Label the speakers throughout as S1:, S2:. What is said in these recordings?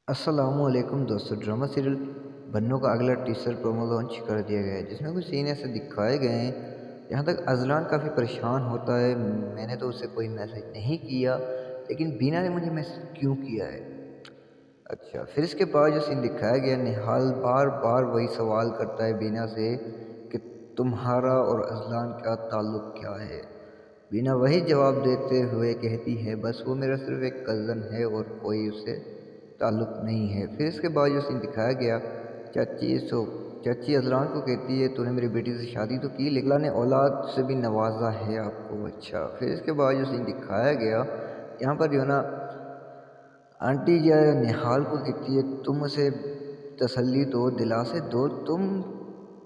S1: अस्सलामु अलैकुम दोस्तों। ड्रामा सीरियल बन्नों का अगला टीजर प्रोमो लॉन्च कर दिया गया है जिसमें कुछ सीन ऐसे दिखाए गए हैं। जहाँ तक अजलान काफ़ी परेशान होता है, मैंने तो उसे कोई मैसेज नहीं किया, लेकिन बीना ने मुझे मैसेज क्यों किया है। अच्छा, फिर इसके बाद जो सीन दिखाया गया, निहाल बार बार वही सवाल करता है बीना से कि तुम्हारा और अजलान का ताल्लुक क्या है। बीना वही जवाब देते हुए कहती है बस वो मेरा सिर्फ एक कज़न है और कोई उससे ताल्लुक नहीं है। फिर इसके बाद जो सीन दिखाया गया, चाची अजलान को कहती है तूने मेरी बेटी से शादी तो की, लेकिन अल्लाह ने औलाद से भी नवाजा है आपको। अच्छा, फिर इसके बाद जो सीन दिखाया गया, यहाँ पर जो है ना आंटी जो है निहाल को कहती है तुम उसे तसल्ली दो, दिलासे दो, तुम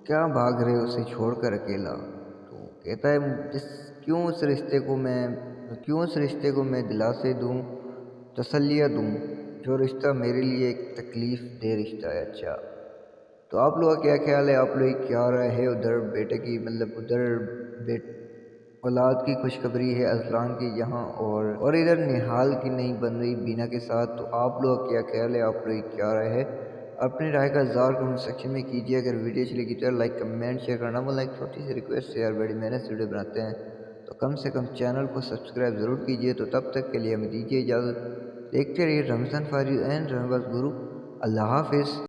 S1: क्या भाग रहे हो उसे छोड़कर अकेला। तो कहता है जिस क्यों उस रिश्ते को मैं दिलासे दूं, तसल्लियाँ दूं, जो रिश्ता मेरे लिए एक तकलीफ दे रिश्ता है। अच्छा, तो आप लोगों का क्या ख्याल है, आप लोग क्या राय है उधर बेटे की, मतलब उधर बेट औलाद की खुशखबरी है अजलान की यहाँ, और इधर निहाल की नहीं बन रही बीना के साथ। तो आप लोग का क्या ख्याल है, आप लोग क्या राय है, अपनी राय का इज़हार कमेंट सेक्शन में कीजिए। अगर वीडियो चलेगी तो लाइक कमेंट शेयर करना बोला। एक छोटी सी रिक्वेस्ट है यार, बड़ी मेहनत से वीडियो बनाते हैं तो कम से कम चैनल को सब्सक्राइब ज़रूर कीजिए। तो तब तक के लिए हमें दीजिए इजाज़त। देखते रहिए Ramzan for you and Ramzan गुरु। अल्लाह हाफिज़।